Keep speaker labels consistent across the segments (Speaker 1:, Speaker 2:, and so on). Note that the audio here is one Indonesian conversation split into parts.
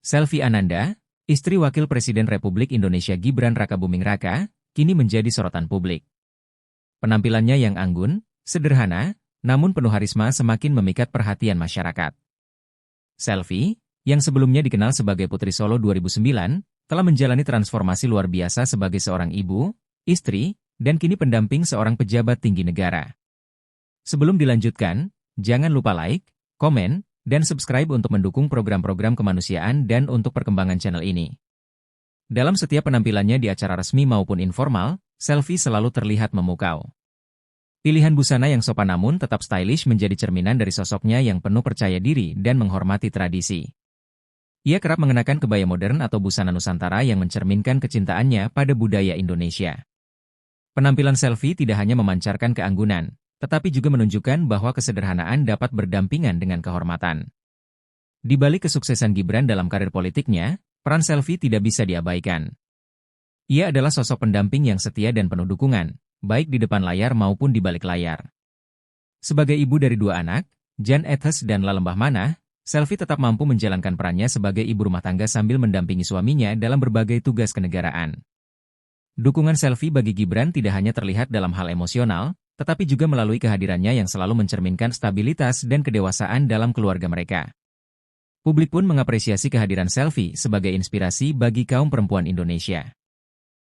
Speaker 1: Selvi Ananda, istri Wakil Presiden Republik Indonesia Gibran Rakabuming Raka, kini menjadi sorotan publik. Penampilannya yang anggun, sederhana, namun penuh harisma semakin memikat perhatian masyarakat. Selvi, yang sebelumnya dikenal sebagai Putri Solo 2009, telah menjalani transformasi luar biasa sebagai seorang ibu, istri, dan kini pendamping seorang pejabat tinggi negara. Sebelum dilanjutkan, jangan lupa like, komen, dan subscribe untuk mendukung program-program kemanusiaan dan untuk perkembangan channel ini. Dalam setiap penampilannya di acara resmi maupun informal, Selvi selalu terlihat memukau. Pilihan busana yang sopan namun tetap stylish menjadi cerminan dari sosoknya yang penuh percaya diri dan menghormati tradisi. Ia kerap mengenakan kebaya modern atau busana Nusantara yang mencerminkan kecintaannya pada budaya Indonesia. Penampilan Selvi tidak hanya memancarkan keanggunan, tetapi juga menunjukkan bahwa kesederhanaan dapat berdampingan dengan kehormatan. Di balik kesuksesan Gibran dalam karir politiknya, peran Selvi tidak bisa diabaikan. Ia adalah sosok pendamping yang setia dan penuh dukungan, baik di depan layar maupun di balik layar. Sebagai ibu dari 2 anak, Jan Etes dan Lalembah Manah, Selvi tetap mampu menjalankan perannya sebagai ibu rumah tangga sambil mendampingi suaminya dalam berbagai tugas kenegaraan. Dukungan Selvi bagi Gibran tidak hanya terlihat dalam hal emosional, tetapi juga melalui kehadirannya yang selalu mencerminkan stabilitas dan kedewasaan dalam keluarga mereka. Publik pun mengapresiasi kehadiran Selvi sebagai inspirasi bagi kaum perempuan Indonesia.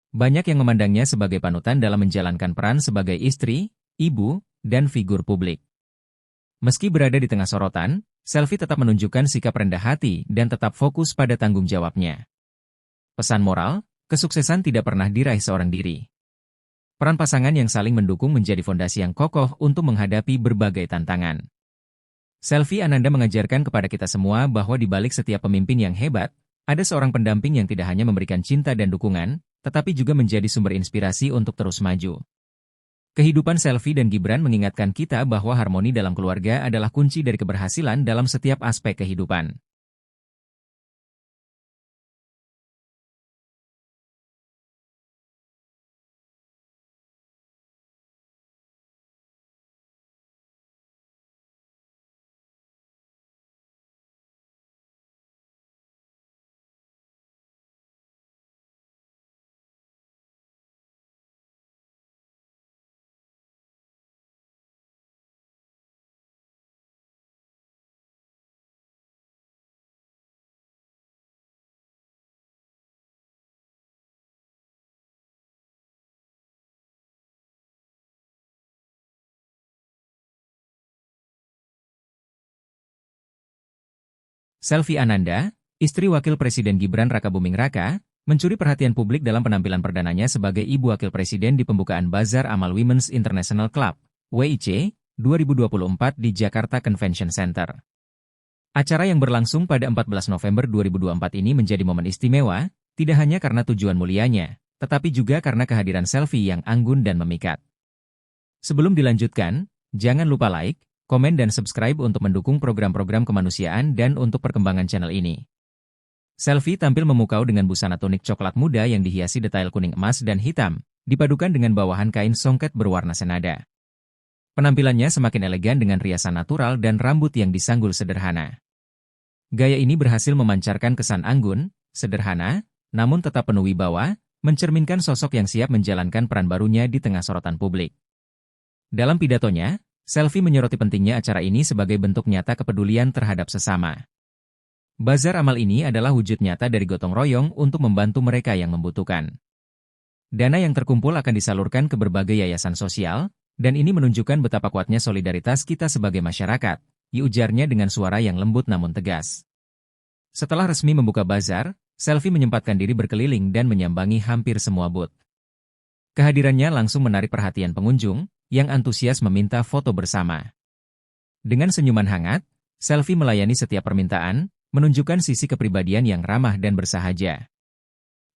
Speaker 1: Banyak yang memandangnya sebagai panutan dalam menjalankan peran sebagai istri, ibu, dan figur publik. Meski berada di tengah sorotan, Selvi tetap menunjukkan sikap rendah hati dan tetap fokus pada tanggung jawabnya. Pesan moral, kesuksesan tidak pernah diraih seorang diri. Peran pasangan yang saling mendukung menjadi fondasi yang kokoh untuk menghadapi berbagai tantangan. Selvi Ananda mengajarkan kepada kita semua bahwa di balik setiap pemimpin yang hebat, ada seorang pendamping yang tidak hanya memberikan cinta dan dukungan, tetapi juga menjadi sumber inspirasi untuk terus maju. Kehidupan Selvi dan Gibran mengingatkan kita bahwa harmoni dalam keluarga adalah kunci dari keberhasilan dalam setiap aspek kehidupan. Selvi Ananda, istri Wakil Presiden Gibran Rakabuming Raka, mencuri perhatian publik dalam penampilan perdananya sebagai Ibu Wakil Presiden di pembukaan Bazar Amal Women's International Club, WIC, 2024 di Jakarta Convention Center. Acara yang berlangsung pada 14 November 2024 ini menjadi momen istimewa, tidak hanya karena tujuan mulianya, tetapi juga karena kehadiran Selvi yang anggun dan memikat. Sebelum dilanjutkan, jangan lupa like, komen dan subscribe untuk mendukung program-program kemanusiaan dan untuk perkembangan channel ini. Selvi tampil memukau dengan busana tunik coklat muda yang dihiasi detail kuning emas dan hitam, dipadukan dengan bawahan kain songket berwarna senada. Penampilannya semakin elegan dengan riasan natural dan rambut yang disanggul sederhana. Gaya ini berhasil memancarkan kesan anggun, sederhana, namun tetap penuh wibawa, mencerminkan sosok yang siap menjalankan peran barunya di tengah sorotan publik. Dalam pidatonya, Selvi menyoroti pentingnya acara ini sebagai bentuk nyata kepedulian terhadap sesama. Bazar amal ini adalah wujud nyata dari gotong royong untuk membantu mereka yang membutuhkan. Dana yang terkumpul akan disalurkan ke berbagai yayasan sosial, dan ini menunjukkan betapa kuatnya solidaritas kita sebagai masyarakat, diujarnya dengan suara yang lembut namun tegas. Setelah resmi membuka bazar, Selvi menyempatkan diri berkeliling dan menyambangi hampir semua booth. Kehadirannya langsung menarik perhatian pengunjung, yang antusias meminta foto bersama. Dengan senyuman hangat, Selvi melayani setiap permintaan, menunjukkan sisi kepribadian yang ramah dan bersahaja.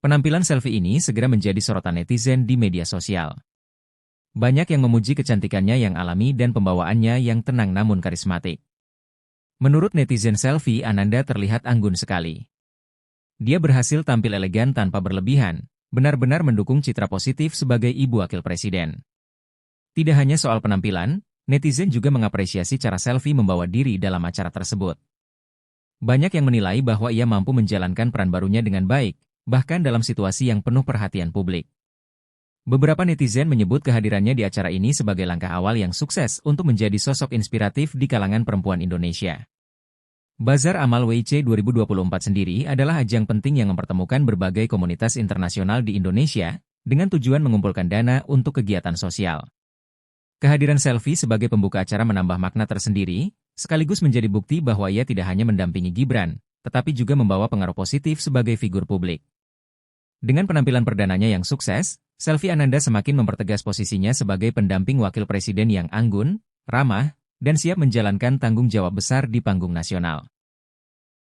Speaker 1: Penampilan Selvi ini segera menjadi sorotan netizen di media sosial. Banyak yang memuji kecantikannya yang alami dan pembawaannya yang tenang namun karismatik. Menurut netizen, Selvi Ananda terlihat anggun sekali. Dia berhasil tampil elegan tanpa berlebihan, benar-benar mendukung citra positif sebagai Ibu Wakil Presiden. Tidak hanya soal penampilan, netizen juga mengapresiasi cara Selvi membawa diri dalam acara tersebut. Banyak yang menilai bahwa ia mampu menjalankan peran barunya dengan baik, bahkan dalam situasi yang penuh perhatian publik. Beberapa netizen menyebut kehadirannya di acara ini sebagai langkah awal yang sukses untuk menjadi sosok inspiratif di kalangan perempuan Indonesia. Bazar Amal WIC 2024 sendiri adalah ajang penting yang mempertemukan berbagai komunitas internasional di Indonesia, dengan tujuan mengumpulkan dana untuk kegiatan sosial. Kehadiran Selvi sebagai pembuka acara menambah makna tersendiri, sekaligus menjadi bukti bahwa ia tidak hanya mendampingi Gibran, tetapi juga membawa pengaruh positif sebagai figur publik. Dengan penampilan perdananya yang sukses, Selvi Ananda semakin mempertegas posisinya sebagai pendamping wakil presiden yang anggun, ramah, dan siap menjalankan tanggung jawab besar di panggung nasional.